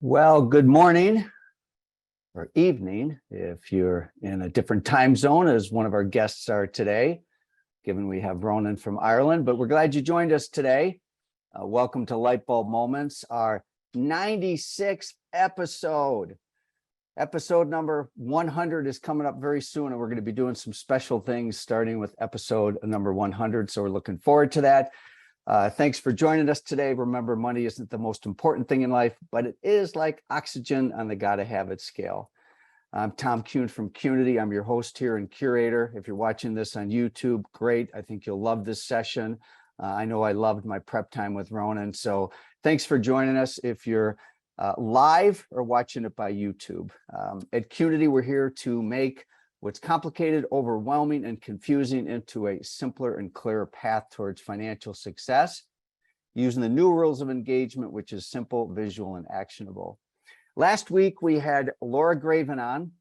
Well, good morning or evening if you're in a different time zone as one of our guests are today, given we have Ronan from Ireland, but we're glad you joined us today. Welcome to Lightbulb Moments, our 96th episode. Episode number 100 is coming up very soon, and we're going to be doing some special things starting with episode number 100. So we're looking forward to that. Thanks for joining us today. Remember, money isn't the most important thing in life, but it is like oxygen on the gotta have it scale. I'm Tom Kuhn from Qnity. I'm your host here and curator. If you're watching this on YouTube, great. I think you'll love this session. I know I loved my prep time with Ronan. So thanks for joining us if you're live or watching it by YouTube. At Qnity, we're here to make what's complicated, overwhelming, and confusing into a simpler and clearer path towards financial success using the new rules of engagement, which is simple, visual, and actionable. Last week, we had Laura Graven on,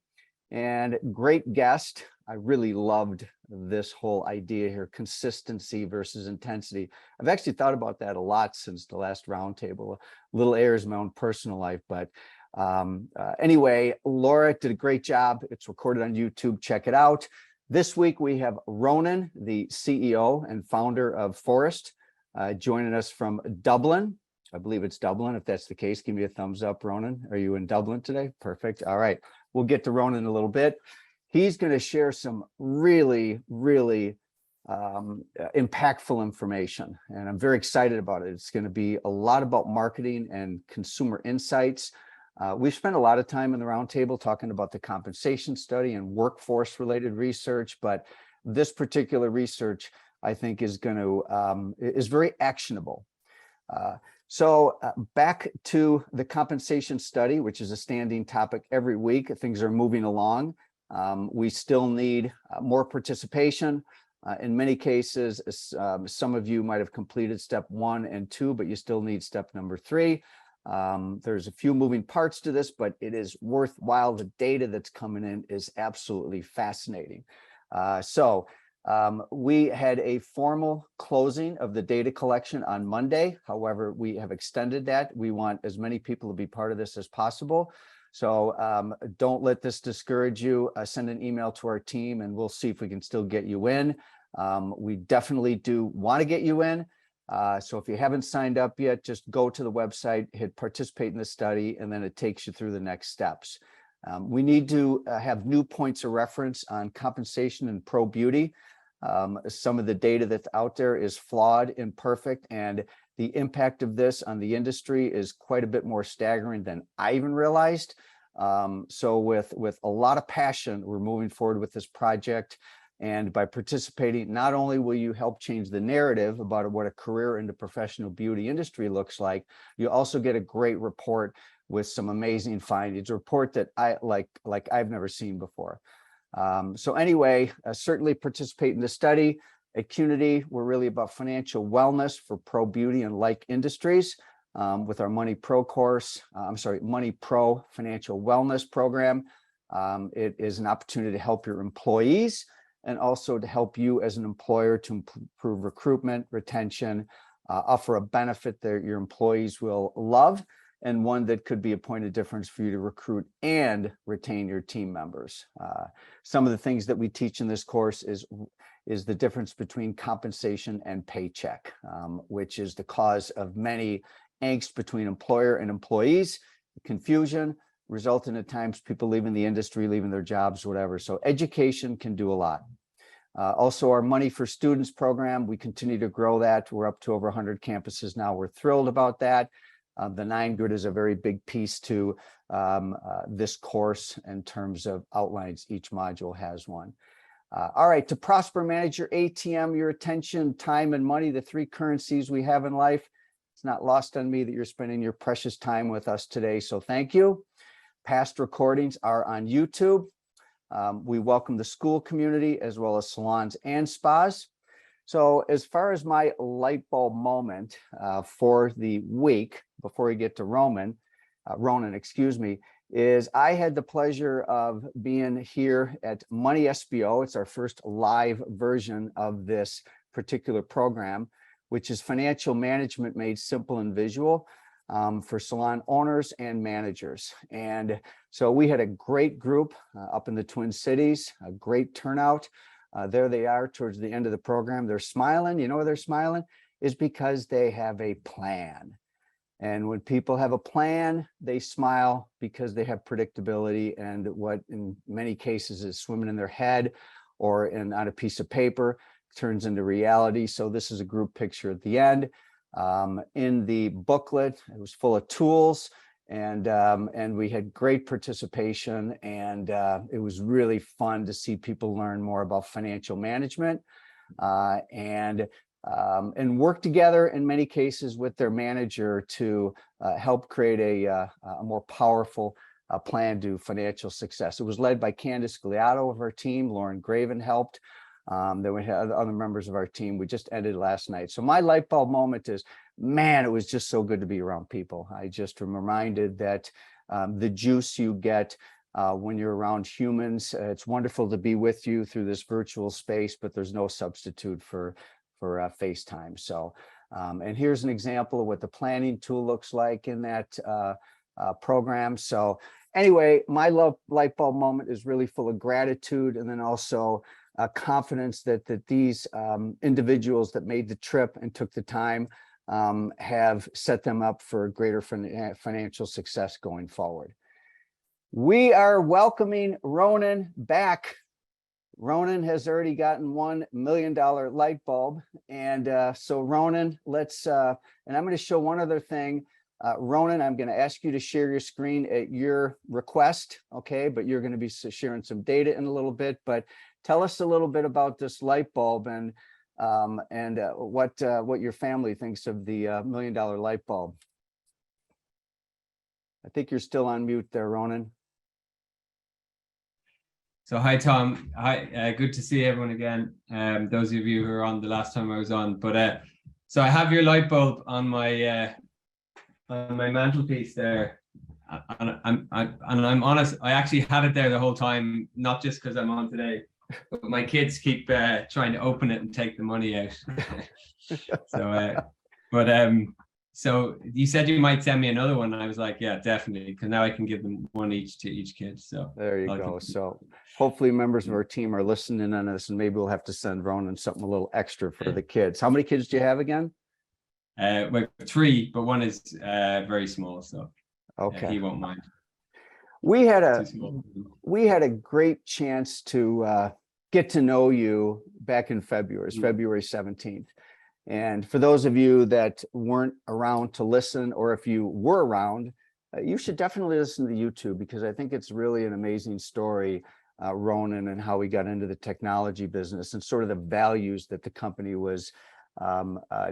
and great guest. I really loved this whole idea here, consistency versus intensity. I've actually thought about that a lot since the last roundtable. A little airs my own personal life, but anyway, Laura did a great job. It's recorded on YouTube. Check it out. This week, we have Ronan, the CEO and founder of Forest, joining us from Dublin. I believe it's Dublin. If that's the case, give me a thumbs up, Ronan. Are you in Dublin today? Perfect. All right. We'll get to Ronan in a little bit. He's going to share some really impactful information, and I'm very excited about it. It's going to be a lot about marketing and consumer insights. We've spent a lot of time in the roundtable talking about the compensation study and workforce related research, but this particular research, I think, is very actionable. So back to the compensation study, which is a standing topic every week. Things are moving along. We still need more participation. In many cases, some of you might have completed step 1 and 2, but you still need step number 3. There's a few moving parts to this, but it is worthwhile. The data that's coming in is absolutely fascinating. We had a formal closing of the data collection on Monday. However, we have extended that. We want as many people to be part of this as possible. So don't let this discourage you. Send an email to our team and we'll see if we can still get you in. We definitely do want to get you in. So if you haven't signed up yet, just go to the website, hit participate in the study, and then it takes you through the next steps. We need to have new points of reference on compensation and pro beauty. Some of the data that's out there is flawed, imperfect, and the impact of this on the industry is quite a bit more staggering than I even realized. So with a lot of passion, we're moving forward with this project. And by participating, not only will you help change the narrative about what a career in the professional beauty industry looks like, you also get a great report with some amazing findings, a report that I've never seen before. So anyway, certainly participate in the study. At Qnity, we're really about financial wellness for pro beauty and like industries with our Money Pro course. Money Pro Financial Wellness Program. It is an opportunity to help your employees and also to help you as an employer to improve recruitment, retention, offer a benefit that your employees will love, and one that could be a point of difference for you to recruit and retain your team members. Some of the things that we teach in this course is the difference between compensation and paycheck, which is the cause of many angst between employer and employees, confusion, resulting at times people leaving the industry, leaving their jobs, whatever. So education can do a lot. Also, our Money for Students program, we continue to grow that. We're up to over 100 campuses now. We're thrilled about that. The 9 Grid is a very big piece to this course in terms of outlines. Each module has one. All right, to prosper, manage your ATM, your attention, time, and money, the 3 currencies we have in life. It's not lost on me that you're spending your precious time with us today, so thank you. Past recordings are on YouTube. We welcome the school community as well as salons and spas. So as far as my light bulb moment for the week, before we get to Ronan, is I had the pleasure of being here at Money SBO. It's our first live version of this particular program, which is financial management made simple and visual. for salon owners and managers. And so we had a great group up in the Twin Cities, a great turnout. There they are towards the end of the program. They're smiling. You know why they're smiling? Is because they have a plan. And when people have a plan, they smile because they have predictability, and what in many cases is swimming in their head or on a piece of paper turns into reality. So this is a group picture at the end. In the booklet, it was full of tools, and we had great participation, and it was really fun to see people learn more about financial management and work together in many cases with their manager to help create a more powerful plan to financial success. It was led by Candace Gliato of our team. Lauren Graven helped. Then we had other members of our team. We just ended last night. So my light bulb moment is, man, it was just so good to be around people. I just am reminded that the juice you get when you're around humans, it's wonderful to be with you through this virtual space, but there's no substitute for FaceTime. So, and here's an example of what the planning tool looks like in that program. So anyway, my light bulb moment is really full of gratitude, and then also confidence that these individuals that made the trip and took the time have set them up for greater financial success going forward. We are welcoming Ronan back. Ronan has already gotten $1 million light bulb. And so Ronan, let's, and I'm going to show one other thing. Ronan, I'm going to ask you to share your screen at your request, okay? But you're going to be sharing some data in a little bit. But tell us a little bit about this light bulb and what your family thinks of the $1 million light bulb. I think you're still on mute there, Ronan. So hi, Tom. Hi, good to see everyone again. Those of you who were on the last time I was on. But so I have your light bulb on my mantelpiece there, and I'm honest. I actually had it there the whole time, not just because I'm on today, but my kids keep trying to open it and take the money out. So you said you might send me another one, and I was like, yeah, definitely, because now I can give them one each to each kid. So there you go. So hopefully members of our team are listening on this, and maybe we'll have to send Ronan something a little extra for the kids. How many kids do you have again? Well, 3, but one is very small, so okay, he won't mind. We had a great chance to get to know you back in February. It's February 17th. And for those of you that weren't around to listen, or if you were around, you should definitely listen to YouTube, because I think it's really an amazing story, Ronan, and how we got into the technology business and sort of the values that the company was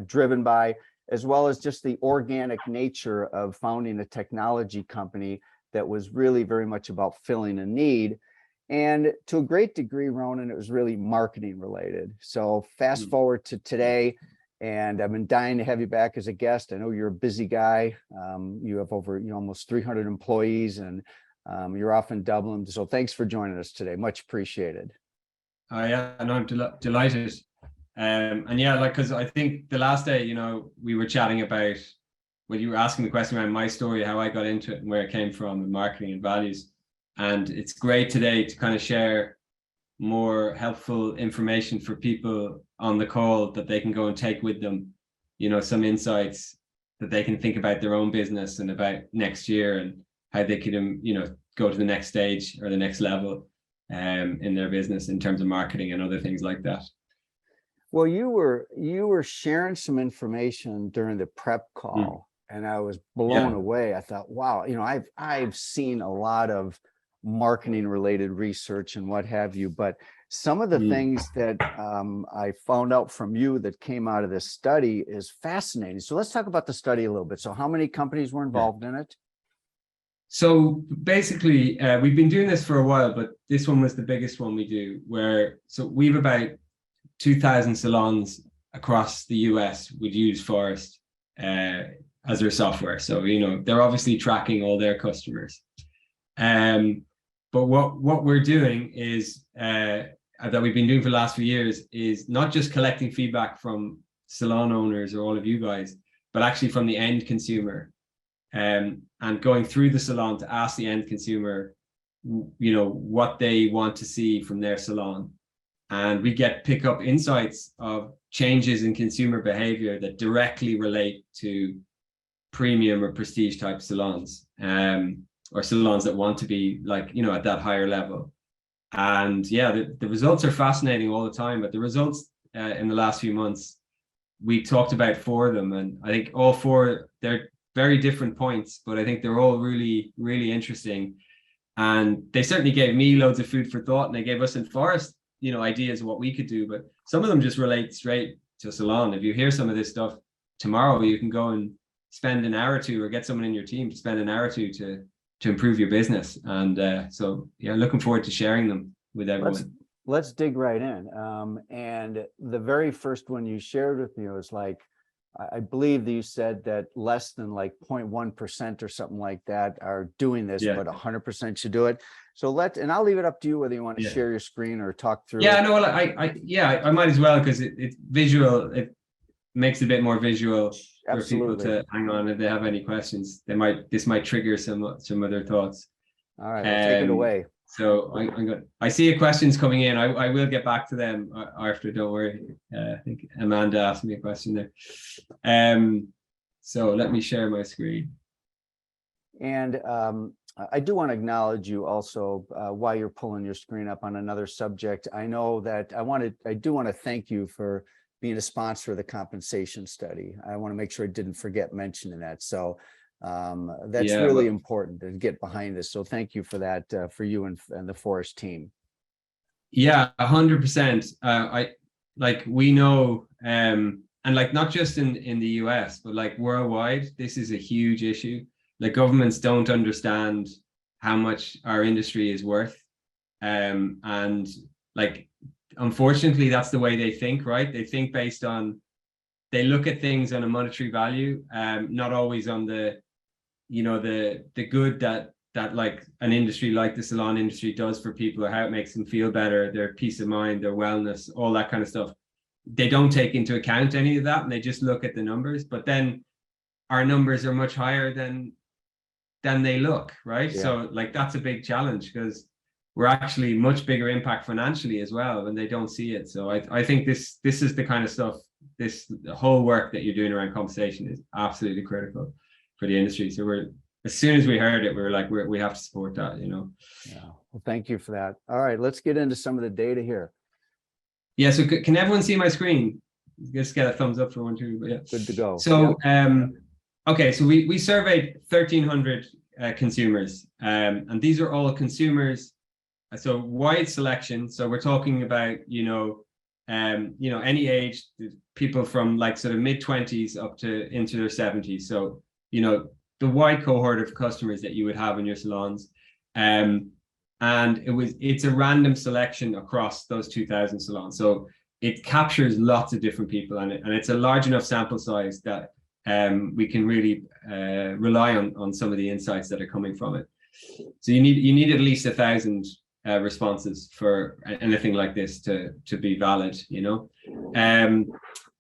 driven by, as well as just the organic nature of founding a technology company that was really very much about filling a need. And to a great degree, Ronan, it was really marketing related. So fast forward to today, and I've been dying to have you back as a guest. I know you're a busy guy. You have over almost 300 employees, and you're off in Dublin. So thanks for joining us today. Much appreciated. Yeah, and I'm delighted. And yeah, like, because I think the last day, we were chatting about, well, you were asking the question around my story, how I got into it and where it came from, and marketing and values. And it's great today to kind of share more helpful information for people on the call that they can go and take with them, some insights that they can think about their own business and about next year, and how they could, go to the next stage or the next level in their business in terms of marketing and other things like that. Well, you were sharing some information during the prep call, and I was blown away. I thought, wow, I've seen a lot of marketing related research and what have you, but some of the things that I found out from you that came out of this study is fascinating. So let's talk about the study a little bit. So how many companies were involved in it? So basically, we've been doing this for a while, but this one was the biggest one we do, so we've about 2,000 salons across the US would use Forest as their software. So, they're obviously tracking all their customers. But what we're doing is, that we've been doing for the last few years, is not just collecting feedback from salon owners or all of you guys, but actually from the end consumer. and going through the salon to ask the end consumer, what they want to see from their salon. And we pick up insights of changes in consumer behavior that directly relate to premium or prestige type salons, or salons that want to be at that higher level. And yeah, the results are fascinating all the time, but the results in the last few months, we talked about 4 of them, and I think all 4, they're very different points, but I think they're all really, really interesting. And they certainly gave me loads of food for thought, and they gave us in Forest, ideas of what we could do, but some of them just relate straight to a salon. If you hear some of this stuff tomorrow, you can go and spend an hour or two, or get someone in your team to spend an hour or two to improve your business. And so yeah, looking forward to sharing them with everyone. Let's dig right in. And the very first one you shared with me was I believe that you said that less than 0.1% or something like that are doing this, but 100% should do it. So and I'll leave it up to you whether you want to share your screen or talk through. Yeah, no, well, I might as well, because it's visual. It makes it a bit more visual for people to hang on if they have any questions. This might trigger some other thoughts. All right, well, take it away. So I see questions coming in. I will get back to them after. Don't worry. I think Amanda asked me a question there. So let me share my screen. And I do want to acknowledge you also while you're pulling your screen up on another subject. I know that I do want to thank you for being a sponsor of the compensation study. I want to make sure I didn't forget mentioning that. So that's really important to get behind this. So thank you for that, for you and the Forest team. Yeah, 100%. We know, and not just in the US, but worldwide, this is a huge issue. Governments don't understand how much our industry is worth. And unfortunately, that's the way they think, right? They think they look at things on a monetary value, not always on the good that an industry like the salon industry does for people, or how it makes them feel better, their peace of mind, their wellness, all that kind of stuff. They don't take into account any of that, and they just look at the numbers. But then our numbers are much higher than they look, right? Yeah. So that's a big challenge, because we're actually much bigger impact financially as well, and they don't see it. So I think this is the kind of stuff, the whole work that you're doing around compensation is absolutely critical for the industry. So as soon as we heard it, we were we have to support that, Yeah, well, thank you for that. All right, let's get into some of the data here. Yeah, so can everyone see my screen? Just get a thumbs up for 1, 2, but yeah. Good to go. So, okay, so we surveyed 1,300 consumers, and these are all consumers. So wide selection. So we're talking about, any age, people from sort of mid-20s up to into their 70s. So, the wide cohort of customers that you would have in your salons. And it's a random selection across those 2,000 salons. So it captures lots of different people, and it's a large enough sample size that we can really rely on some of the insights that are coming from it. So you need at least 1,000 responses for anything like this to be valid,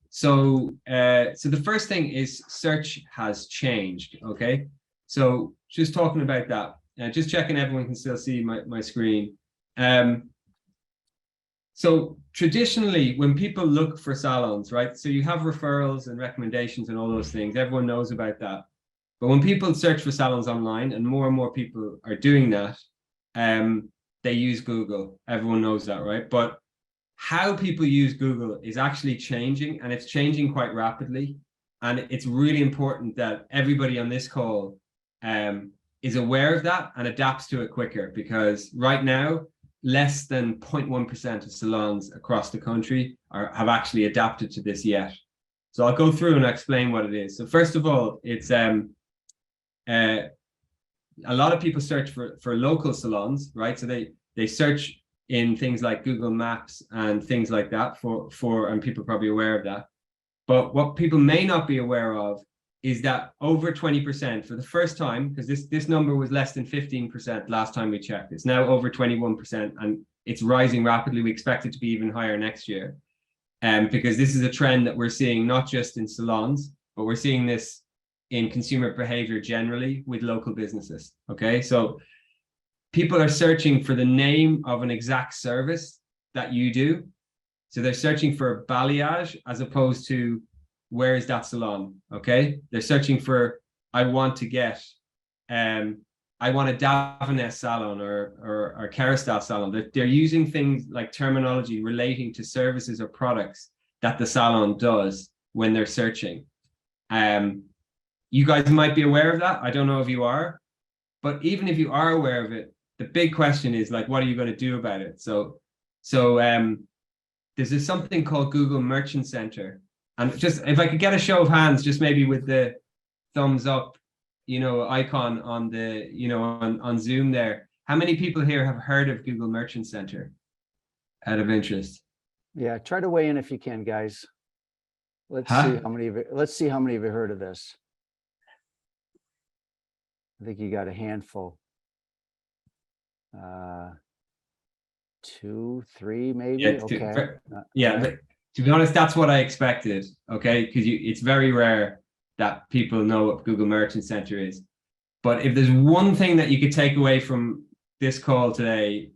So the first thing is search has changed. Okay, so just talking about that, just checking everyone can still see my screen. So traditionally, when people look for salons, right? So you have referrals and recommendations and all those things. Everyone knows about that. But when people search for salons online, and more people are doing that, they use Google. Everyone knows that, right? But how people use Google is actually changing, and it's changing quite rapidly. And it's really important that everybody on this call is aware of that and adapts to it quicker, because right now, less than 0.1% of salons across the country have actually adapted to this yet. So I'll go through and explain what it is. So first of all, it's a lot of people search for local salons, right? So they search in things like Google Maps and things like that and people are probably aware of that. But what people may not be aware of is that over 20% for the first time, because this number was less than 15% last time we checked, it's now over 21%, and it's rising rapidly. We expect it to be even higher next year. Because this is a trend that we're seeing not just in salons, but we're seeing this in consumer behavior generally with local businesses. Okay, so people are searching for the name of an exact service that you do. So they're searching for balayage as opposed to where is that salon? Okay, they're searching for I want to get I want a Davines salon or Kerastyle salon. They're using things like terminology relating to services or products that the salon does when they're searching. You guys might be aware of that. I don't know if you are, but even if you are aware of it, the big question is like, what are you going to do about it? So there's something called Google Merchant Center. And just if I could get a show of hands, just maybe with the thumbs up, icon on the, on Zoom there. How many people here have heard of Google Merchant Center out of interest? Yeah, try to weigh in if you can, guys. Let's see how many of you heard of this. I think you got a handful. 2, 3, maybe. Yeah, okay. But to be honest, that's what I expected. Okay, because it's very rare that people know what Google Merchant Center is. But if there's one thing that you could take away from this call today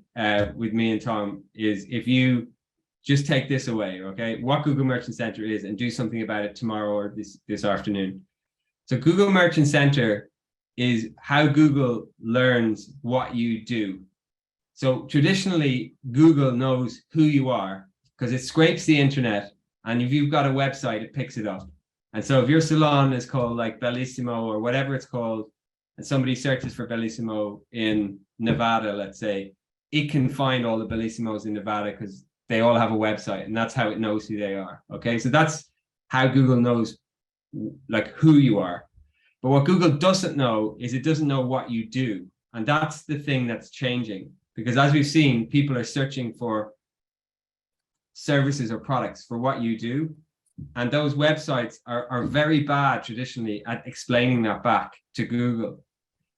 with me and Tom is if you just take this away, okay, what Google Merchant Center is and do something about it tomorrow or this afternoon. So Google Merchant Center is how Google learns what you do. So traditionally, Google knows who you are because it scrapes the internet, and if you've got a website, it picks it up. And so if your salon is called like Bellissimo or whatever it's called, and somebody searches for Bellissimo in Nevada, let's say, it can find all the Bellissimos in Nevada because they all have a website, and that's how it knows who they are. Okay, so that's how Google knows like who you are. But what Google doesn't know is it doesn't know what you do. And that's the thing that's changing, because as we've seen, people are searching for services or products for what you do. And those websites are very bad traditionally at explaining that back to Google.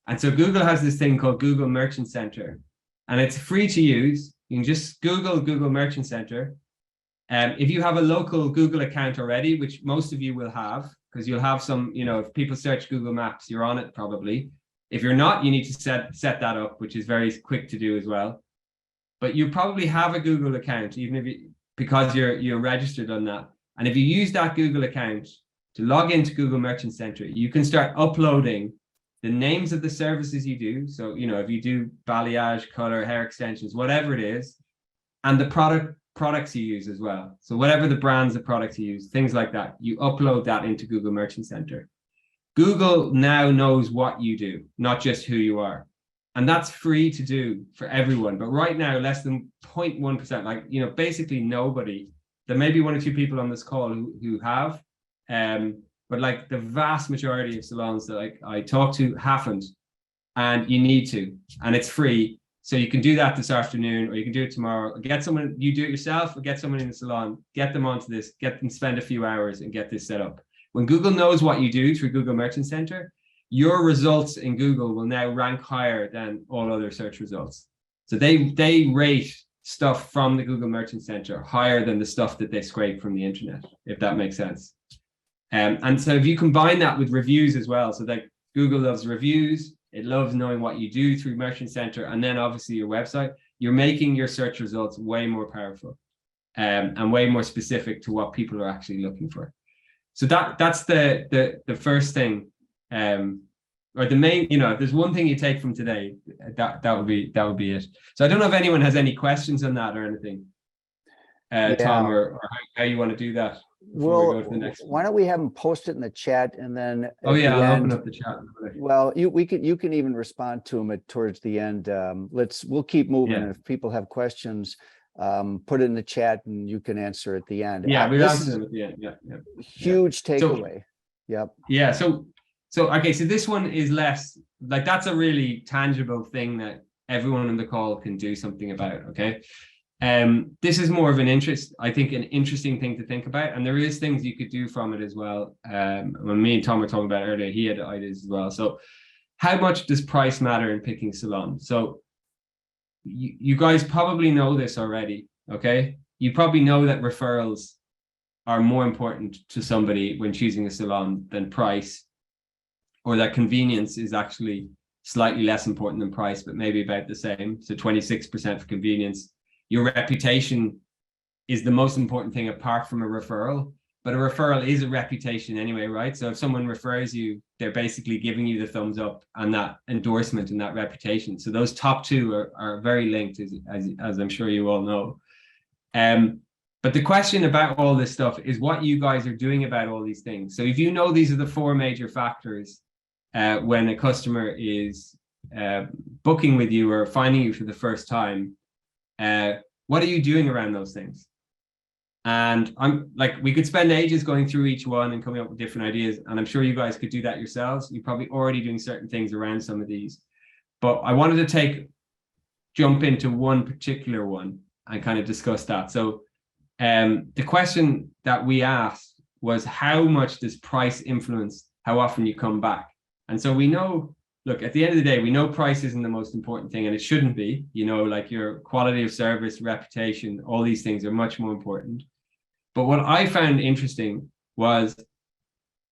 And so Google has this thing called Google Merchant Center, and it's free to use. You can just Google Google Merchant Center. If you have a local Google account already, which most of you will have, because you'll have some, if people search Google Maps, you're on it probably. If you're not, you need to set that up, which is very quick to do as well. But you probably have a Google account, even if because you're registered on that. And if you use that Google account to log into Google Merchant Center, you can start uploading the names of the services you do. So, if you do balayage, color, hair extensions, whatever it is, and the products you use as well. So whatever the brands of products you use, things like that, you upload that into Google Merchant Center. Google now knows what you do, not just who you are. And that's free to do for everyone. But right now, less than 0.1%, like, basically nobody. There may be 1 or 2 people on this call who have, but like the vast majority of salons that I talk to haven't, and you need to, and it's free. So you can do that this afternoon, or you can do it tomorrow. Get someone, you do it yourself, or get someone in the salon, get them onto this, get them spend a few hours and get this set up. When Google knows what you do through Google Merchant Center, your results in Google will now rank higher than all other search results. So they rate stuff from the Google Merchant Center higher than the stuff that they scrape from the internet, if that makes sense. And so if you combine that with reviews as well, so that Google loves reviews, it loves knowing what you do through Merchant Center, and then obviously your website, you're making your search results way more powerful and way more specific to what people are actually looking for. So that's the first thing, or the main, if there's one thing you take from today, that would be it. So I don't know if anyone has any questions on that or anything, Tom, or how you want to do that. Well, we go to the next why don't we have them post it in the chat, and then I'll open up the chat. Well, you can even respond to them towards the end. We'll keep moving. Yeah. If people have questions, put it in the chat and you can answer at the end. Yeah, we'll answer them at the end. Yeah. Huge takeaway. Yep. Yeah. So okay. So this one is less like, that's a really tangible thing that everyone on the call can do something about. Okay. This is more of an interesting thing to think about, and there is things you could do from it as well. When me and Tom were talking about it earlier, he had ideas as well. So how much does price matter in picking salon? So you guys probably know this already. Okay, you probably know that referrals are more important to somebody when choosing a salon than price. or that convenience is actually slightly less important than price, but maybe about the same. So 26% for convenience. Your reputation is the most important thing apart from a referral. But a referral is a reputation anyway, right? So if someone refers you, they're basically giving you the thumbs up and that endorsement and that reputation. So those top two are very linked, as I'm sure you all know. But the question about all this stuff is what you guys are doing about all these things. So if you know these are the four major factors when a customer is booking with you or finding you for the first time, what are you doing around those things? And I'm like, we could spend ages going through each one and coming up with different ideas. And I'm sure you guys could do that yourselves. You're probably already doing certain things around some of these. But I wanted to jump into one particular one and kind of discuss that. So the question that we asked was, how much does price influence how often you come back? And so we know, look, at the end of the day, we know price isn't the most important thing, and it shouldn't be. You know, like your quality of service, reputation, all these things are much more important. But what I found interesting was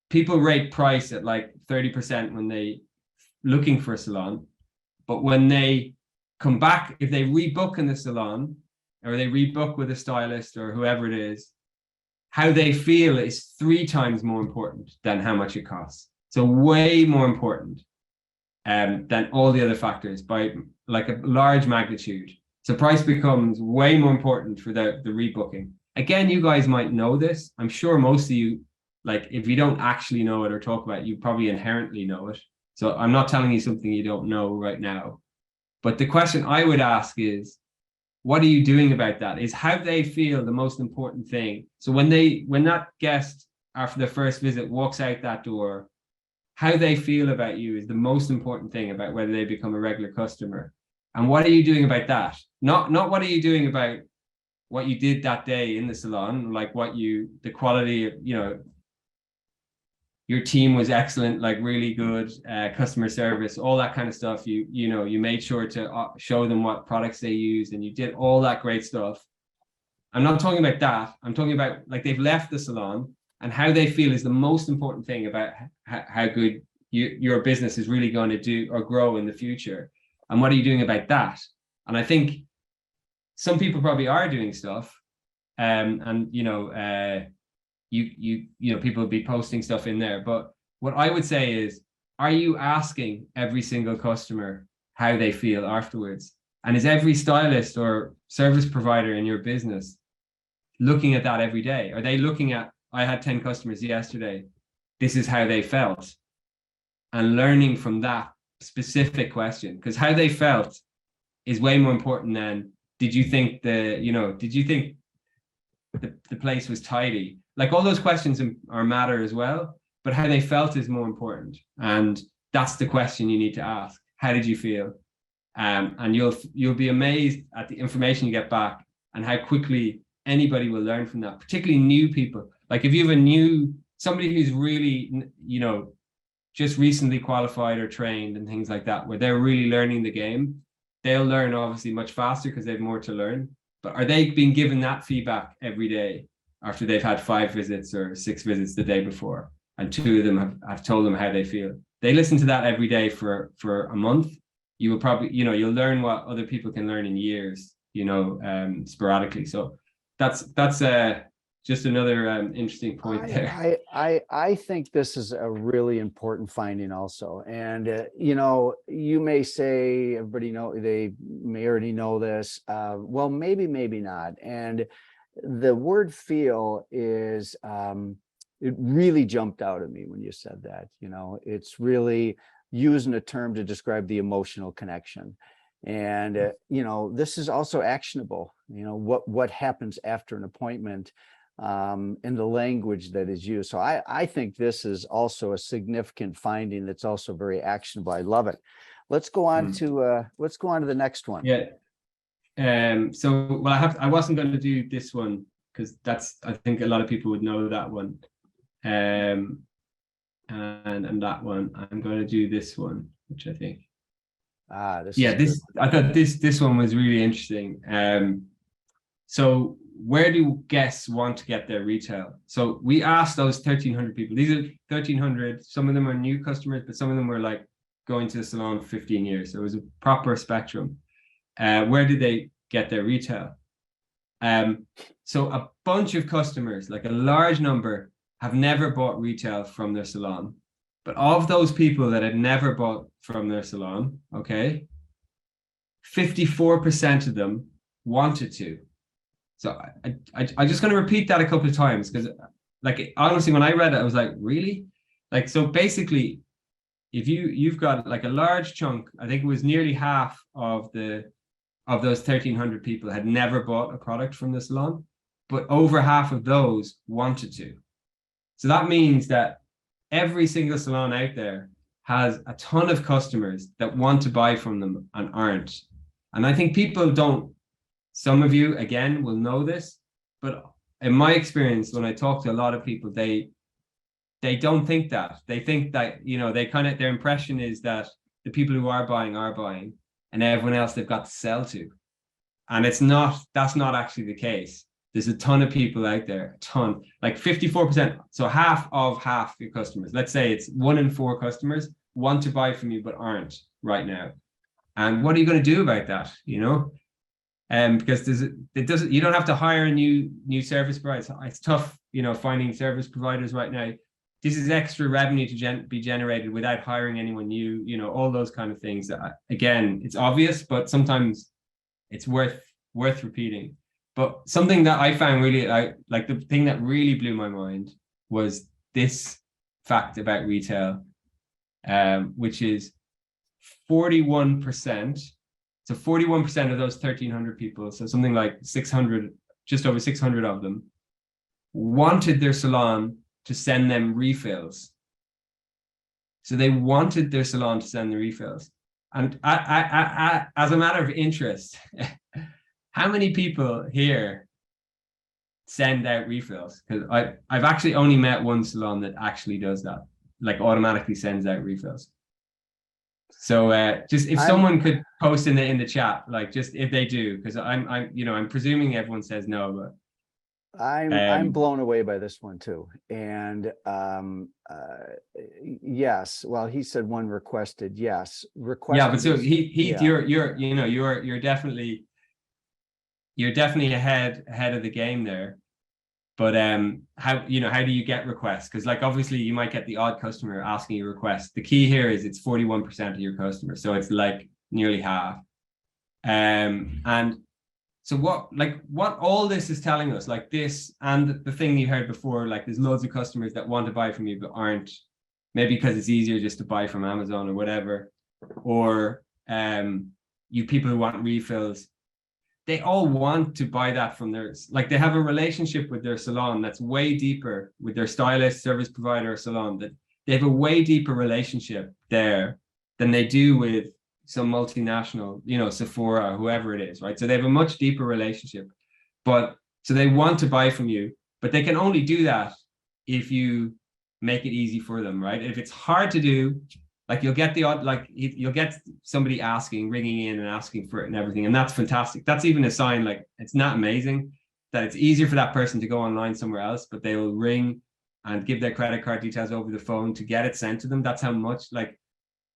people rate price at like 30% when they looking for a salon, but when they come back, if they rebook in the salon or they rebook with a stylist or whoever it is, how they feel is 3 times more important than how much it costs. So way more important than all the other factors by like a large magnitude. So price becomes way more important for the rebooking. Again, you guys might know this. I'm sure most of you, like if you don't actually know it or talk about it, you probably inherently know it. So I'm not telling you something you don't know right now. But the question I would ask is, what are you doing about that? Is how they feel the most important thing. So when that guest after the first visit walks out that door, how they feel about you is the most important thing about whether they become a regular customer. And what are you doing about that? Not what are you doing about what you did that day in the salon, like the quality of, you know, your team was excellent, like really good customer service, all that kind of stuff. You made sure to show them what products they use, and you did all that great stuff. I'm not talking about that. I'm talking about like they've left the salon and how they feel is the most important thing about how good your business is really going to do or grow in the future. And what are you doing about that? And I think some people probably are doing stuff, and you know, people will be posting stuff in there. But what I would say is, are you asking every single customer how they feel afterwards? And is every stylist or service provider in your business looking at that every day? Are they looking at, I had 10 customers yesterday, this is how they felt, and learning from that specific question? Because how they felt is way more important than, did you think the place was tidy? Like all those questions are matter as well, but how they felt is more important. And that's the question you need to ask. How did you feel? And you'll be amazed at the information you get back and how quickly anybody will learn from that, particularly new people. Like if you have somebody who's really, you know, just recently qualified or trained and things like that, where they're really learning the game, they'll learn obviously much faster because they have more to learn. But are they being given that feedback every day after they've had 5 visits or 6 visits the day before, and 2 of them have told them how they feel? They listen to that every day for a month. You will probably, you know, you'll learn what other people can learn in years, you know, sporadically. So that's just another interesting point there. I think this is a really important finding also. And, you know, you may say, everybody they may already know this. Well, maybe not. And the word feel is, it really jumped out at me when you said that. You know, it's really using a term to describe the emotional connection. And, you know, this is also actionable. You know, what happens after an appointment, in the language that is used. So I think this is also a significant finding that's also very actionable. I love it. Let's go on to the next one. Yeah. So well, I wasn't going to do this one because I think a lot of people would know that one. And that one, I'm going to do this one, which I think. I thought this one was really interesting. So where do guests want to get their retail? So we asked those 1,300 people. These are 1,300. Some of them are new customers, but some of them were like going to the salon for 15 years. So it was a proper spectrum. Where did they get their retail? So a bunch of customers, like a large number, have never bought retail from their salon. But of those people that had never bought from their salon, okay, 54% of them wanted to. So I'm just going to repeat that a couple of times, because like, honestly, when I read it, I was like, really? Like, so basically, if you've got like a large chunk, I think it was nearly half of those 1,300 people had never bought a product from the salon, but over half of those wanted to. So that means that every single salon out there has a ton of customers that want to buy from them and aren't. And I think people don't, some of you, again, will know this, but in my experience, when I talk to a lot of people, they don't think that. They think that, you know, their impression is that the people who are buying, and everyone else they've got to sell to. And that's not actually the case. There's a ton of people out there, a ton, like 54%. So half your customers, let's say it's 1 in 4 customers want to buy from you, but aren't right now. And what are you going to do about that? You know, because you don't have to hire a new service provider. It's tough, you know, finding service providers right now. This is extra revenue to be generated without hiring anyone new, you know, all those kind of things. Again, it's obvious, but sometimes it's worth repeating. But something that I found really, like the thing that really blew my mind was this fact about retail, which is 41%. So 41% of those 1,300 people, so something like 600, just over 600 of them, wanted their salon to send them refills. So they wanted their salon to send the refills. And I, as a matter of interest, how many people here send out refills? Because I've actually only met one salon that actually does that, like automatically sends out refills. So just if someone could post in the chat, like just if they do, because I'm presuming everyone says no, but I'm blown away by this one too. And yes, well, he said one requested, yes. Requested. Yeah, but so Heath, yeah. you're definitely ahead of the game there. But how do you get requests? Because like obviously you might get the odd customer asking you a request. The key here is it's 41% of your customers, so it's like nearly half. And so what all this is telling us, like this and the thing you heard before, like there's loads of customers that want to buy from you but aren't, maybe because it's easier just to buy from Amazon or whatever, or you people who want refills. They all want to buy that from they have a relationship with their salon that's way deeper with their stylist, service provider, or salon, that they have a way deeper relationship there than they do with some multinational, you know, Sephora, whoever it is, right? So they have a much deeper relationship, so they want to buy from you, but they can only do that if you make it easy for them, right? If it's hard to do, like you'll get you'll get somebody ringing in and asking for it and everything. And that's fantastic. That's even a sign, like it's not amazing that it's easier for that person to go online somewhere else, but they will ring and give their credit card details over the phone to get it sent to them. That's how much, like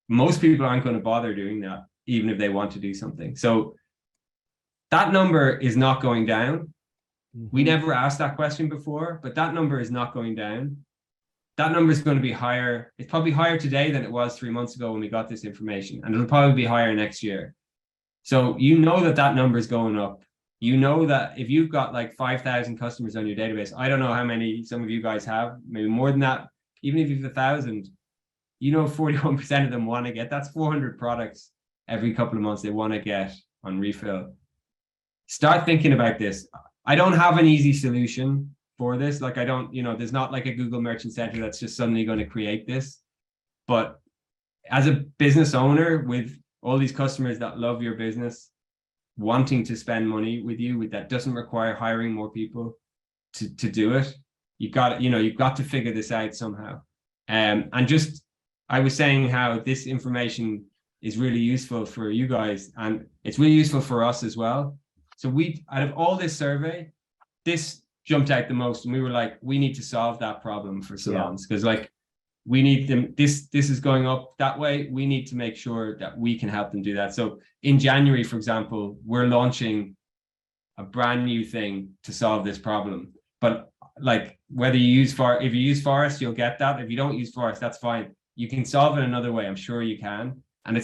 most people aren't going to bother doing that, even if they want to do something. So that number is not going down. Mm-hmm. We never asked that question before, but that number is not going down. That number is going to be higher. It's probably higher today than it was 3 months ago when we got this information, and it'll probably be higher next year. So you know that number is going up. You know that if you've got like 5,000 customers on your database, I don't know how many some of you guys have, maybe more than that. Even if you've 1,000, you know 41% of them want to get, that's 400 products every couple of months they want to get on refill. Start thinking about this. I don't have an easy solution for this. Like I don't, there's not like a Google Merchant Center that's just suddenly going to create this. But as a business owner with all these customers that love your business, wanting to spend money with you, that doesn't require hiring more people to do it. You've got to figure this out somehow. And just, I was saying how this information is really useful for you guys, and it's really useful for us as well. So out of all this survey, this jumped out the most, and we were like, we need to solve that problem for salons, because like we need them, this is going up that way, we need to make sure that we can help them do that. So in January, for example, we're launching a brand new thing to solve this problem. But like, whether you use if you use Forest, you'll get that. If you don't use Forest, that's fine. You can solve it another way, I'm sure you can. And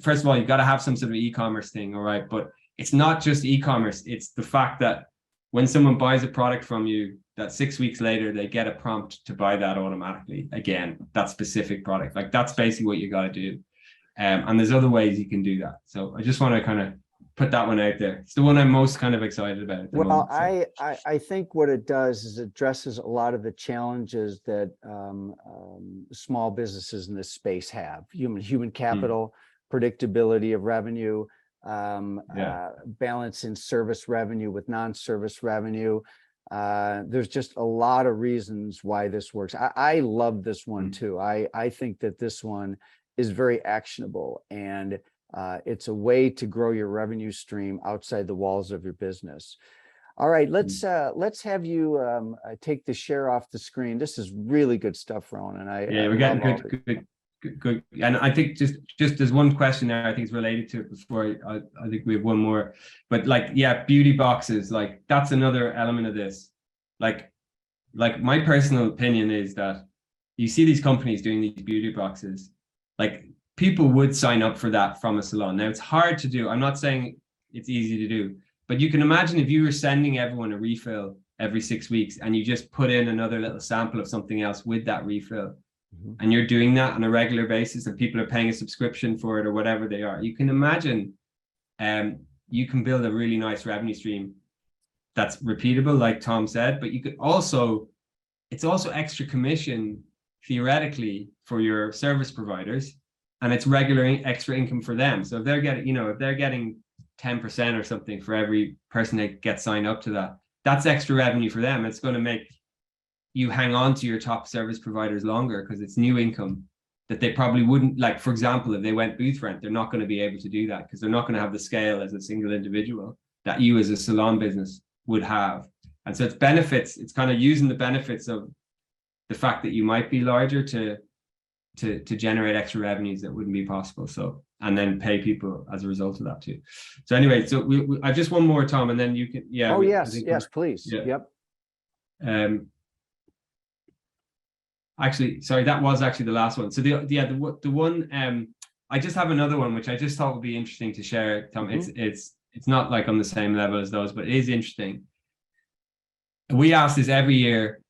first of all, you've got to have some sort of e-commerce thing, all right? But it's not just e-commerce, it's the fact that when someone buys a product from you, that 6 weeks later, they get a prompt to buy that automatically again, that specific product. Like, that's basically what you got to do. And there's other ways you can do that. So I just want to kind of put that one out there. It's the one I'm most kind of excited about at the moment, so. I think what it does is it addresses a lot of the challenges that small businesses in this space have. Human capital, predictability of revenue, balance in service revenue with non-service revenue. There's just a lot of reasons why this works. I love this one too. I think that this one is very actionable, and it's a way to grow your revenue stream outside the walls of your business. All right, let's have you take the share off the screen. This is really good stuff, Ronan. We're getting good. And I think just there's one question there I think is related to it before I think we have one more. But like, yeah, beauty boxes, like that's another element of this. Like my personal opinion is that you see these companies doing these beauty boxes, like people would sign up for that from a salon. Now it's hard to do. I'm not saying it's easy to do, but you can imagine if you were sending everyone a refill every 6 weeks and you just put in another little sample of something else with that refill, and you're doing that on a regular basis and people are paying a subscription for it or whatever they are, you can imagine you can build a really nice revenue stream that's repeatable, like Tom said, but you could also, it's also extra commission theoretically for your service providers, and it's regular extra income for them. So if they're getting, if they're getting 10% or something for every person that gets signed up to that, that's extra revenue for them. It's going to make you hang on to your top service providers longer because it's new income that they probably wouldn't, like, for example, if they went booth rent, they're not going to be able to do that because they're not going to have the scale as a single individual that you as a salon business would have. And so it's benefits, it's kind of using the benefits of the fact that you might be larger to generate extra revenues that wouldn't be possible. So, and then pay people as a result of that too. So anyway, so I just one more, Tom, and then you can, yeah. Oh, yes, please. Yeah. Yep. Actually, sorry, that was actually the last one. So the one, I just have another one, which I just thought would be interesting to share, Tom. It's not like on the same level as those, but it is interesting. We ask this every year,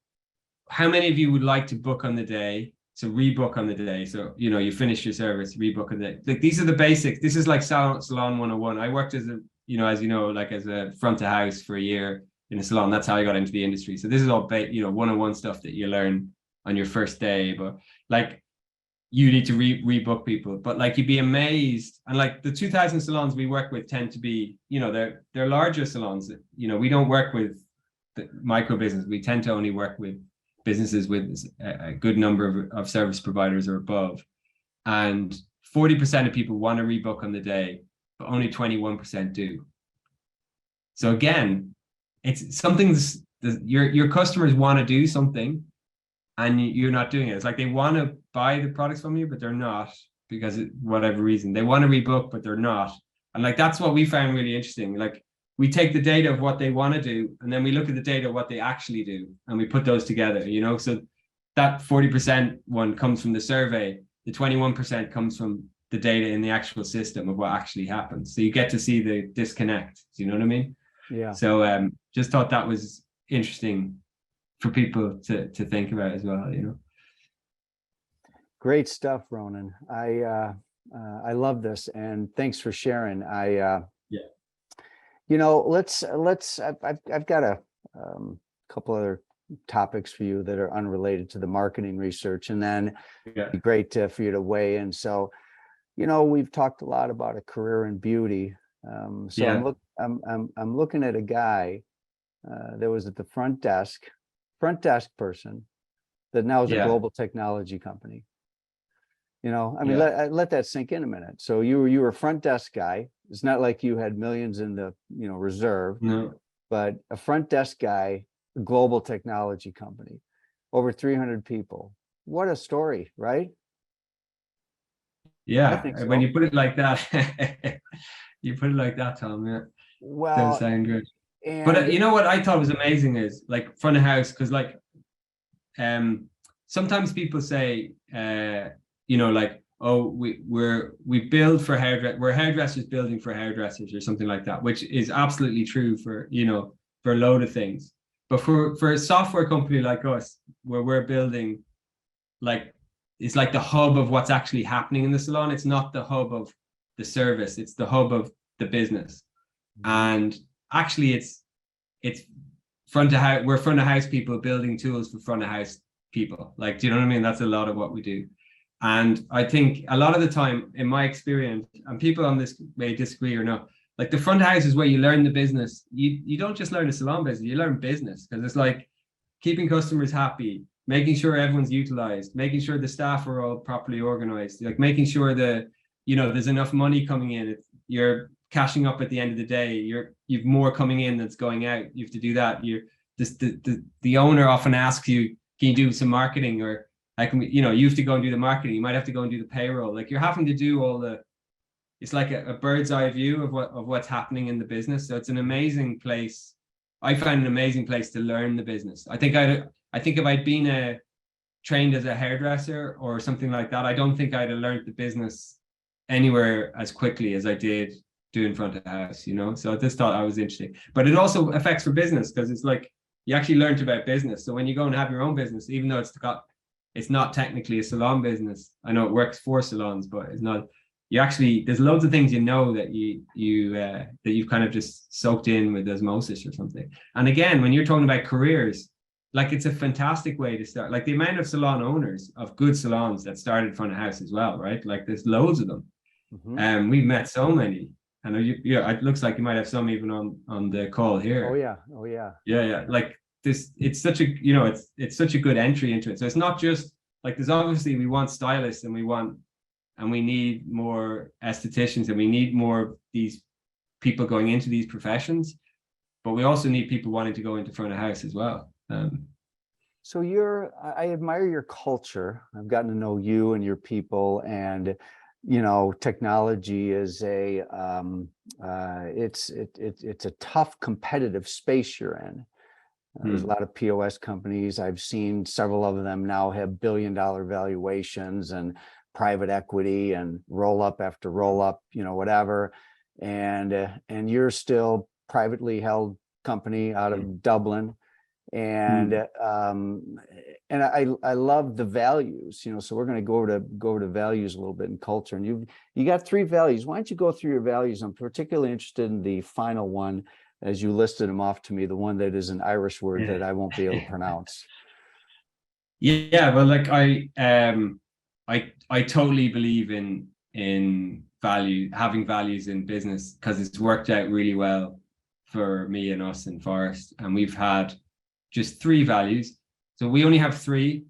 how many of you would like to book on the day? So rebook on the day. So, you finish your service, rebook on the day. Like, these are the basics. This is like salon 101. I worked as as a front of house for a year in a salon. That's how I got into the industry. So this is all, 101 stuff that you learn on your first day. But like, you need to rebook people. But like, you'd be amazed. And like the 2,000 salons we work with tend to be, they're larger salons. We don't work with the micro business. We tend to only work with businesses with a good number of service providers or above. And 40% of people want to rebook on the day, but only 21% do. So again, it's something your customers want to do something and you're not doing it. It's like they want to buy the products from you, but they're not, because whatever reason. They want to rebook, but they're not. And like, that's what we found really interesting. Like, we take the data of what they want to do, and then we look at the data of what they actually do, and we put those together, So that 40% one comes from the survey. The 21% comes from the data in the actual system of what actually happens. So you get to see the disconnect. Do you know what I mean? Yeah. So just thought that was interesting for people to think about as well, Great stuff, Ronan. I love this, and thanks for sharing. I've got a couple other topics for you that are unrelated to the marketing research, and then it'd be great for you to weigh in. So, we've talked a lot about a career in beauty. I'm looking at a guy that was at the front desk person that now is a global technology company. Let that sink in a minute. So you were a front desk guy. It's not like you had millions in the reserve. No. but a front desk guy, a global technology company, over 300 people. What a story, right? I Yeah, think when so. you put it like that, you put it like that, Tom. Yeah, does Well, sound good. But and you know what I thought was amazing is like front of house, because like sometimes people say like, oh, we build for we're hairdressers building for hairdressers or something like that, which is absolutely true for for a load of things. But for a software company like us, where we're building, like, it's like the hub of what's actually happening in the salon. It's not the hub of the service, it's the hub of the business. And actually it's front of house, we're front of house people building tools for front of house people. Like, do you know what I mean? That's a lot of what we do. And I think a lot of the time, in my experience, and people on this may disagree or not, like the front of house is where you learn the business. You don't just learn the salon business, you learn business, because it's like keeping customers happy, making sure everyone's utilized, making sure the staff are all properly organized, like making sure that there's enough money coming in. You're cashing up at the end of the day. You've more coming in that's going out. You have to do that. The owner often asks you, can you do some marketing, or I can, you have to go and do the marketing. You might have to go and do the payroll. Like, you're having to do all the. It's like a bird's eye view of what's happening in the business. So it's an amazing place. I found an amazing place to learn the business. I think if I'd been trained as a hairdresser or something like that, I don't think I'd have learned the business anywhere as quickly as I did doing front of house, So I just thought I was interesting. But it also affects for business, because it's like you actually learned about business. So when you go and have your own business, even though it's not technically a salon business, I know it works for salons, but it's not. There's loads of things that you've kind of just soaked in with osmosis or something. And again, when you're talking about careers, like, it's a fantastic way to start. Like, the amount of salon owners of good salons that started front of house as well, right? Like, there's loads of them. We've met so many. I know it looks like you might have some even on the call here. Oh yeah. Yeah. Like this, it's such a it's such a good entry into it. So it's not just like, there's obviously, we want stylists and we need more estheticians, and we need more of these people going into these professions, but we also need people wanting to go into front of house as well. So I admire your culture. I've gotten to know you and your people, and technology is it's a tough competitive space you're in. There's a lot of POS companies. I've seen several of them now have billion-dollar valuations and private equity and roll up after roll up, whatever. And you're still privately held company out of Dublin. And I love the values, so we're going to go over to values a little bit in culture. And you got 3 values. Why don't you go through your values? I'm particularly interested in the final one, as you listed them off to me, the one that is an Irish word that I won't be able to pronounce. Yeah, well, like I totally believe in having values in business, because it's worked out really well for me and us in Forest, and we've had just 3 values. So we only have 3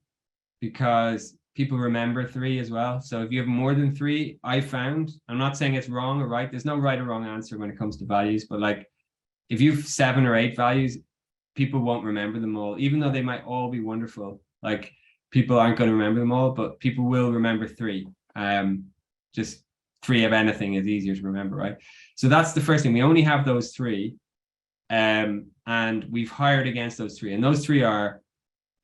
because people remember 3 as well. So if you have more than 3, I'm not saying it's wrong or right. There's no right or wrong answer when it comes to values, but like, if you have 7 or 8 values, people won't remember them all, even though they might all be wonderful. Like, people aren't going to remember them all, but people will remember 3. Just 3 of anything is easier to remember, right? So that's the first thing. We only have those 3. And we've hired against those 3. And those 3 are,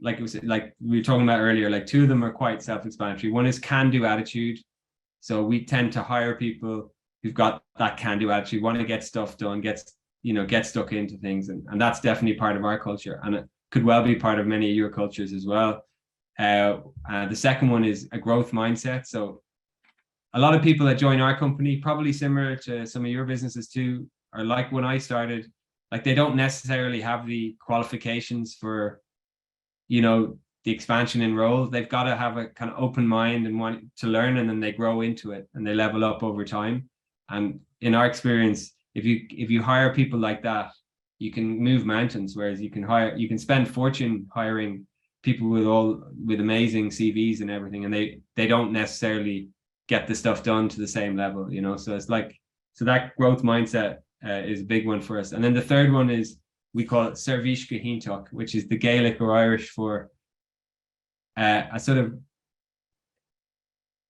like we were talking about earlier, like 2 of them are quite self-explanatory. One is can-do attitude. So we tend to hire people who've got that can-do attitude, want to get stuff done, get stuck into things. And that's definitely part of our culture. And it could well be part of many of your cultures as well. The second one is a growth mindset. So a lot of people that join our company, probably similar to some of your businesses too, are like when I started, like, they don't necessarily have the qualifications for, the expansion in roles. They've got to have a kind of open mind and want to learn, and then they grow into it and they level up over time. And in our experience, if you hire people like that, you can move mountains. Whereas you can spend fortune hiring people with amazing CVs and everything, and they don't necessarily get the stuff done to the same level, So it's like, so that growth mindset is a big one for us. And then the third one is we call it Service Cahintach, which is the Gaelic or Irish for a sort of,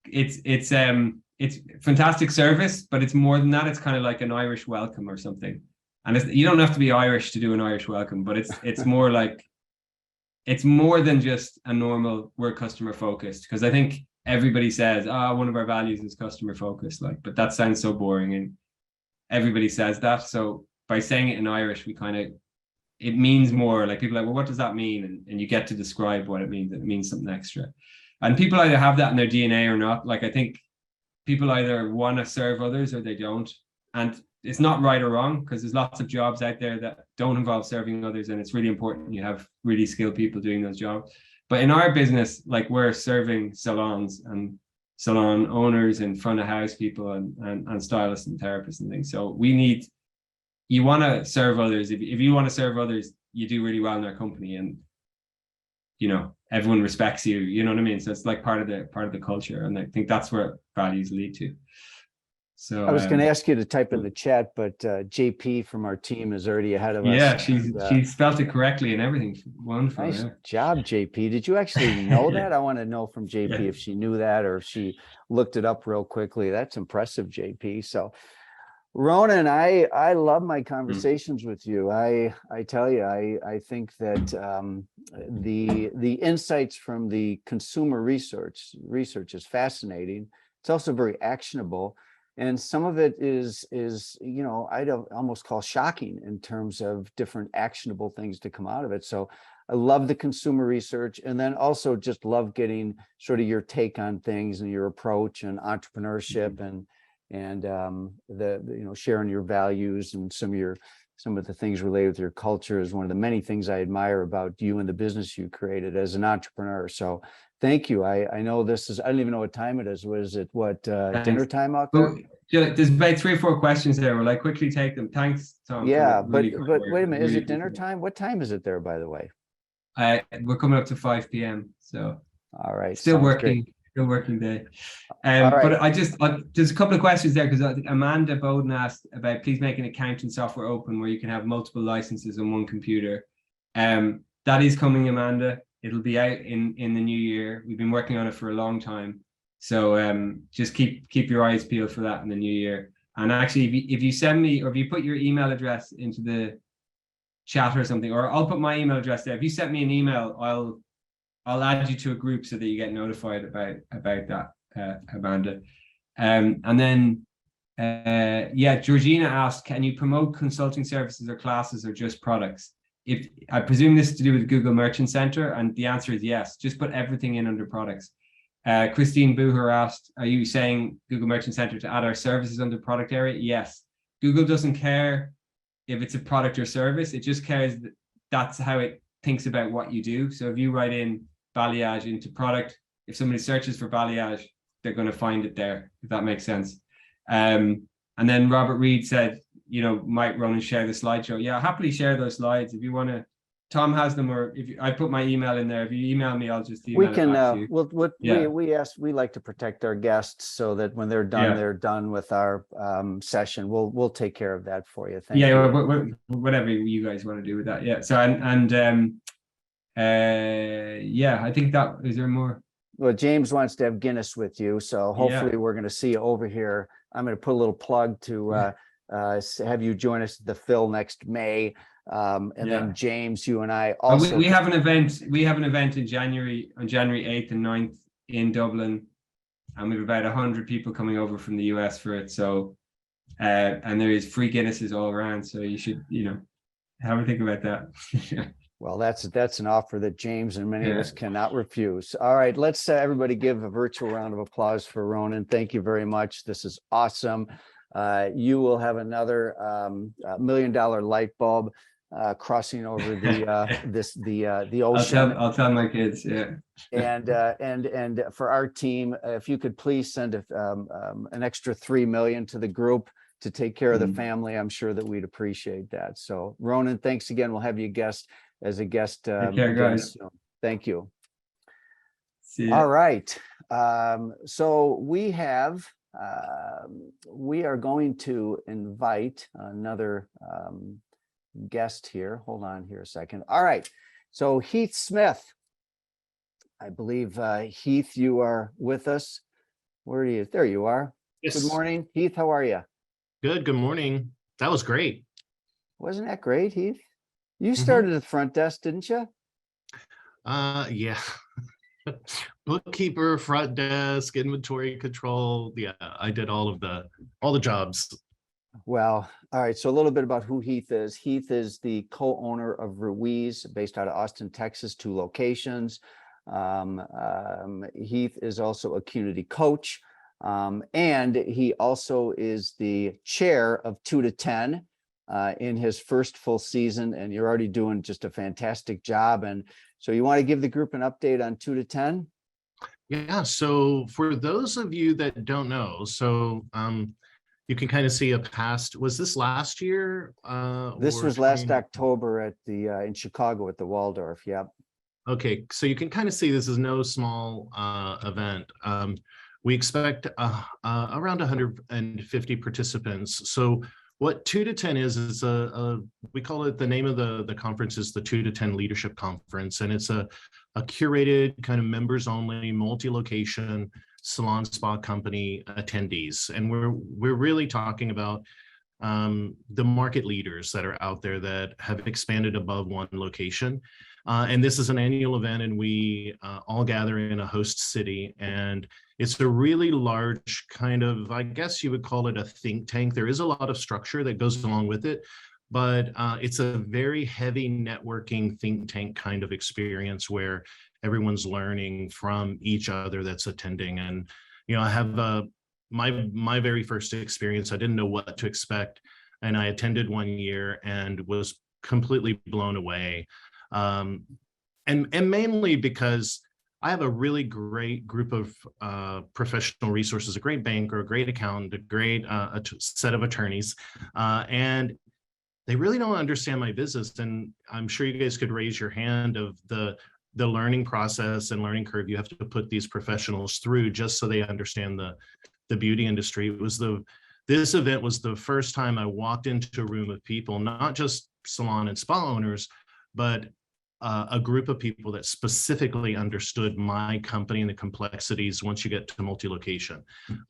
it's fantastic service, but it's more than that. It's kind of like an Irish welcome or something. And you don't have to be Irish to do an Irish welcome, but it's more like, it's more than just a normal, we're customer focused. Because I think everybody says, one of our values is customer focused, like, but that sounds so boring, and everybody says that. So by saying it in Irish, it means more. Like, people are like, well, what does that mean? And you get to describe what it means. It means something extra. And people either have that in their DNA or not. Like, I think people either want to serve others or they don't. And it's not right or wrong, because there's lots of jobs out there that don't involve serving others, and it's really important you have really skilled people doing those jobs. But in our business, like, we're serving salons and salon owners and front of house people and stylists and therapists and things. So you want to serve others. If you want to serve others, you do really well in our company, and everyone respects you. You know what I mean? So it's like part of the culture, and I think that's where values lead to. So I was going to ask you to type in the chat, but JP from our team is already ahead of us. Yeah, she spelled it correctly and everything. Wonderful. Nice job, JP. Did you actually know that? I want to know from JP if she knew that or if she looked it up real quickly. That's impressive, JP. So, Ronan, I love my conversations with you. I tell you, I think that the insights from the consumer research is fascinating. It's also very actionable. And some of it is I'd almost call shocking in terms of different actionable things to come out of it. So I love the consumer research, and then also just love getting sort of your take on things and your approach and entrepreneurship and the sharing your values and some of the things related with your culture is one of the many things I admire about you and the business you created as an entrepreneur. So thank you. I know I don't even know what time it is. Was it dinner time out there? There's about 3 or 4 questions there. Will I quickly take them? Thanks, Tom. Yeah, but wait a minute. Is it dinner time? What time is it there, by the way? We're coming up to 5 p.m. So all right. Still working day. Right. But there's a couple of questions there, because Amanda Bowden asked about, please make an accounting software open where you can have multiple licenses on one computer. That is coming, Amanda. It'll be out in the new year. We've been working on it for a long time. So just keep your eyes peeled for that in the new year. And actually, if you send me, or if you put your email address into the chat or something, or I'll put my email address there. If you send me an email, I'll add you to a group so that you get notified about that, Amanda. And then, Georgina asked, can you promote consulting services or classes or just products? If I presume this is to do with Google Merchant Center, and the answer is yes. Just put everything in under products. Christine Booher asked, are you saying Google Merchant Center to add our services under product area? Yes. Google doesn't care if it's a product or service. It just cares that's how it thinks about what you do. So if you write in balayage into product, if somebody searches for balayage, they're going to find it there, if that makes sense. And then Robert Reed said, might Ronan share the slideshow? Yeah, I'll happily share those slides if you want to. Tom has them, or I put my email in there. If you email me, I'll just email it back to you. We like to protect our guests so that when they're done, they're done with our session. We'll take care of that for you. Thank you. Whatever you guys want to do with that. Yeah. So I think that is there more. Well, James wants to have Guinness with you, so hopefully we're going to see you over here. I'm going to put a little plug to have you join us at the Phil next May. Then James, you and I also we have an event. We have an event in January, on January 8th and 9th in Dublin, and we have about 100 people coming over from the US for it. So and there is free Guinnesses all around. So you should, have a think about that. Well, that's an offer that James and many of us cannot refuse. All right, let's everybody give a virtual round of applause for Ronan. Thank you very much. This is awesome. You will have another $1 million light bulb crossing over the ocean. I'll tell my kids. Yeah. And for our team, if you could please send an extra 3 million to the group to take care of the family, I'm sure that we'd appreciate that. So Ronan, thanks again. We'll have you as a guest. Take care, guys. Thank you. See you. All right. So we are going to invite another guest here. Hold on here a second. All right. So Heath Smith, I believe, Heath, you are with us. Where are you? There you are. Good Yes. morning, Heath. How are you? Good. Good morning. That was great. Wasn't that great, Heath? You started at the front desk, didn't you? Yeah. Bookkeeper, front desk, inventory control. Yeah, I did all the jobs. Well, all right. So a little bit about who Heath is. Heath is the co-owner of Ruiz, based out of Austin, Texas, 2 locations. Heath is also a Qnity coach. And he also is the chair of 2 to 10 in his first full season. And you're already doing just a fantastic job. And so you want to give the group an update on 2 to 10? Yeah. So for those of you that don't know, you can kind of see a past. Was this last year? This or was last 2019? October at the in Chicago at the Waldorf. Yep. Okay, so you can kind of see this is no small event. We expect around 150 participants. So what 2 to 10 is we call it, the name of the conference is the 2 to 10 Leadership Conference, and it's a curated kind of members only, multi-location salon spa company attendees. And we're really talking about the market leaders that are out there that have expanded above one location. And this is an annual event, and we all gather in a host city. And it's a really large kind of, I guess you would call it a think tank. There is a lot of structure that goes along with it, but it's a very heavy networking think tank kind of experience where everyone's learning from each other that's attending. And, I have my very first experience, I didn't know what to expect. And I attended one year and was completely blown away. And mainly because I have a really great group of professional resources, a great banker, a great accountant, a great set of attorneys, and they really don't understand my business. And I'm sure you guys could raise your hand of the learning process and learning curve you have to put these professionals through just so they understand the beauty industry. This event was the first time I walked into a room of people, not just salon and spa owners, but a group of people that specifically understood my company and the complexities once you get to multi-location.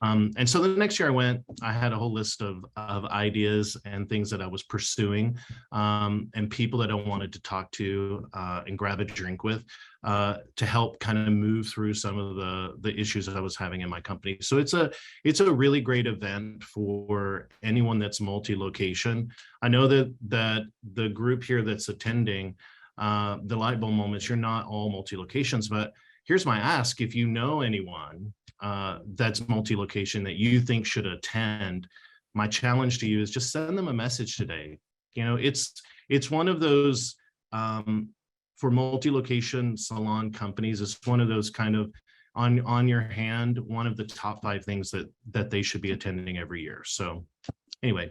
And so the next year I went, I had a whole list of ideas and things that I was pursuing, and people that I wanted to talk to and grab a drink with to help kind of move through some of the issues that I was having in my company. So it's a really great event for anyone that's multi-location. I know that the group here that's attending, the Lightbulb Moments, you're not all multi-locations, but here's my ask. If you know anyone that's multi-location that you think should attend, my challenge to you is just send them a message today. It's one of those, for multi-location salon companies, it's one of those kind of on your hand, one of the top 5 things that they should be attending every year. So anyway,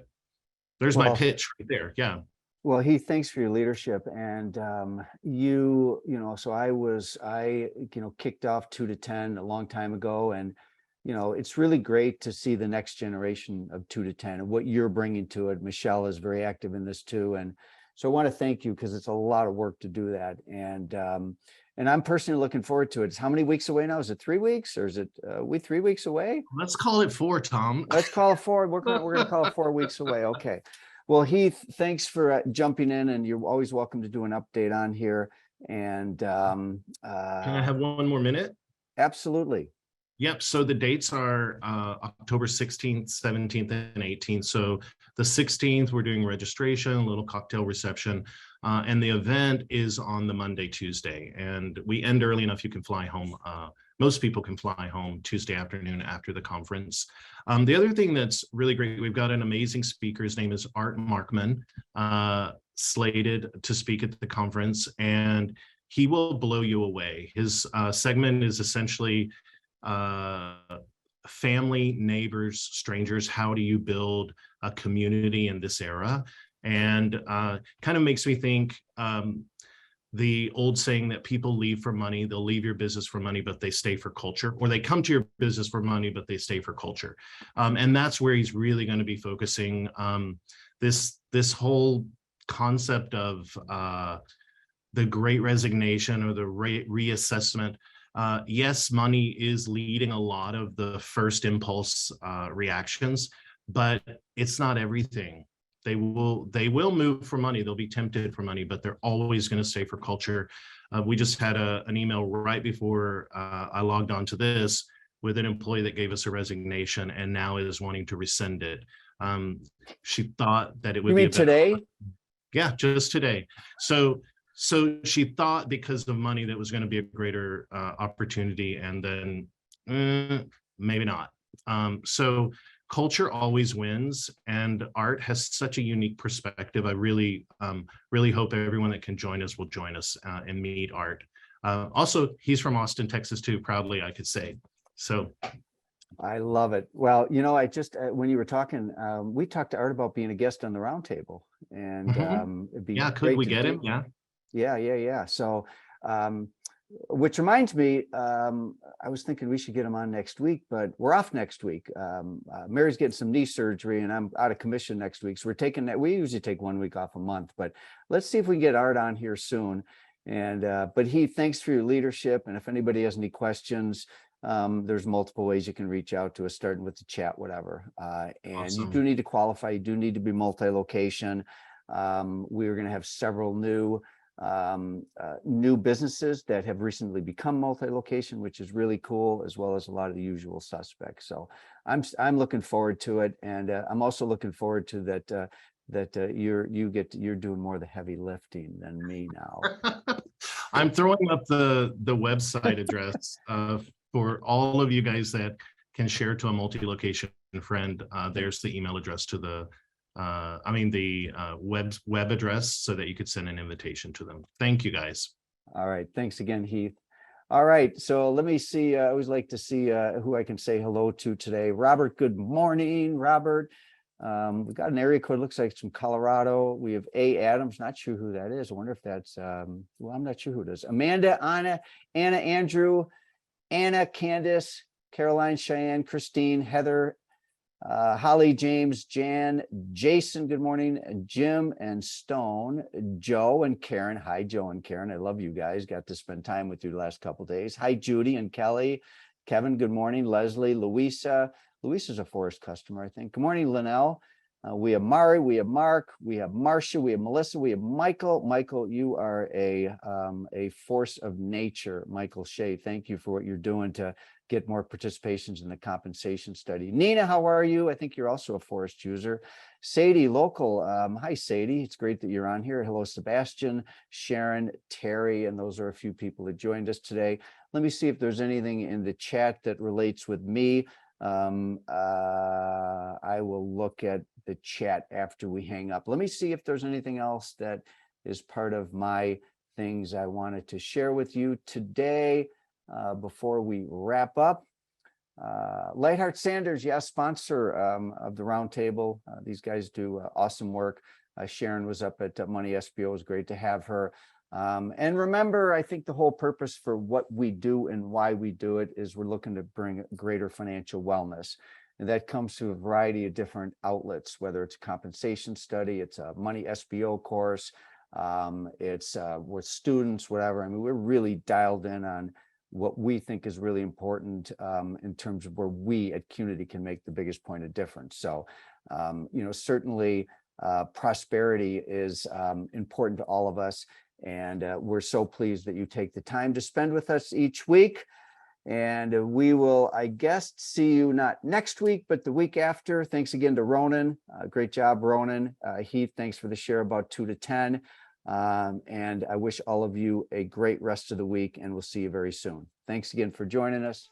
there's my pitch right there. Yeah. Well, Heath, thanks for your leadership. And so I kicked off 2 to 10 a long time ago. And, it's really great to see the next generation of 2 to 10 and what you're bringing to it. Michelle is very active in this too. And so I want to thank you because it's a lot of work to do that. And I'm personally looking forward to it. It's how many weeks away now? Is it 3 weeks or is it we 3 weeks away? Let's call it 4, Tom. Let's call it 4. We're going to call it 4 weeks away. Okay. Well, Heath, thanks for jumping in, and you're always welcome to do an update on here. And can I have one more minute? Absolutely. Yep. So the dates are October 16th, 17th, and 18th. So the 16th, we're doing registration, a little cocktail reception, and the event is on the Monday, Tuesday, and we end early enough you can fly home. Most people can fly home Tuesday afternoon after the conference. The other thing that's really great, we've got an amazing speaker. His name is Art Markman, slated to speak at the conference, and he will blow you away. His segment is essentially family, neighbors, strangers. How do you build a community in this era? And kind of makes me think, the old saying that people leave for money, they'll leave your business for money, but they stay for culture, or they come to your business for money, but they stay for culture. And that's where he's really going to be focusing. This whole concept of the Great Resignation or the reassessment. Yes, money is leading a lot of the first impulse reactions, but it's not everything. They will move for money. They'll be tempted for money, but they're always going to stay for culture. We just had an email right before I logged on to this with an employee that gave us a resignation and now is wanting to rescind it. She thought that it would You be mean today? Yeah, just today. So she thought because of money that was going to be a greater opportunity, and then maybe not. So culture always wins, and art has such a unique perspective. I really hope everyone that can join us will join us and meet Art. Also, he's from Austin, Texas too, proudly, I could say. So I love it. Well, you know, I just, when you were talking, we talked to Art about being a guest on the roundtable, and it'd be yeah, could great we to get do. him? Yeah. Yeah. So, which reminds me, I was thinking we should get him on next week, but we're off next week. Mary's getting some knee surgery and I'm out of commission next week. So we're taking that. We usually take 1 week off a month, but let's see if we can get Art on here soon. And, but Heath, thanks for your leadership. And if anybody has any questions, there's multiple ways you can reach out to us, starting with the chat, whatever. And Awesome. you do need to qualify. You do need to be multi-location. We're going to have several new businesses that have recently become multi-location, which is really cool, as well as a lot of the usual suspects. So I'm looking forward to it, and I'm also looking forward to that you're doing more of the heavy lifting than me now. I'm throwing up the website address for all of you guys that can share to a multi-location friend. There's the email address to the web address so that you could send an invitation to them. Thank you, guys. All right. Thanks again, Heath. All right. So let me see. I always like to see who I can say hello to today. Robert, good morning, Robert. We've got an area code, looks like it's from Colorado. We have A. Adams, not sure who that is. I wonder if that's, well, I'm not sure who it is. Amanda, Anna, Andrew, Anna, Candace, Caroline, Cheyenne, Christine, Heather, Holly, James, Jan, Jason, good morning, Jim and Stone, Joe and Karen. Hi, Joe and Karen. I love you guys. Got to spend time with you the last couple of days. Hi, Judy and Kelly. Kevin, good morning. Leslie, Louisa. Louisa's a Forest customer, I think. Good morning, Linnell. We have Mari, we have Mark, we have Marcia, we have Melissa, we have Michael. Michael, you are a force of nature. Michael Shea, thank you for what you're doing to get more participations in the compensation study. Nina, how are you? I think you're also a Forest user. Sadie, local. Hi, Sadie. It's great that you're on here. Hello, Sebastian, Sharon, Terry, and those are a few people that joined us today. Let me see if there's anything in the chat that relates with me. I will look at the chat after we hang up. Let me see if there's anything else that is part of my things I wanted to share with you today before we wrap up. Lightheart Sanders, yes, sponsor of the roundtable. These guys do awesome work. Sharon was up at Money SBO. It was great to have her. And remember, I think the whole purpose for what we do and why we do it is we're looking to bring greater financial wellness. And that comes through a variety of different outlets, whether it's a compensation study, it's a Money SBO course, it's with students, whatever. I mean, we're really dialed in on what we think is really important in terms of where we at Qnity can make the biggest point of difference. So, you know, certainly prosperity is important to all of us. And we're so pleased that you take the time to spend with us each week. And we will, I guess, see you not next week, but the week after. Thanks again to Ronan. Great job, Ronan. Heath, thanks for the share about 2 to 10. And I wish all of you a great rest of the week, and we'll see you very soon. Thanks again for joining us.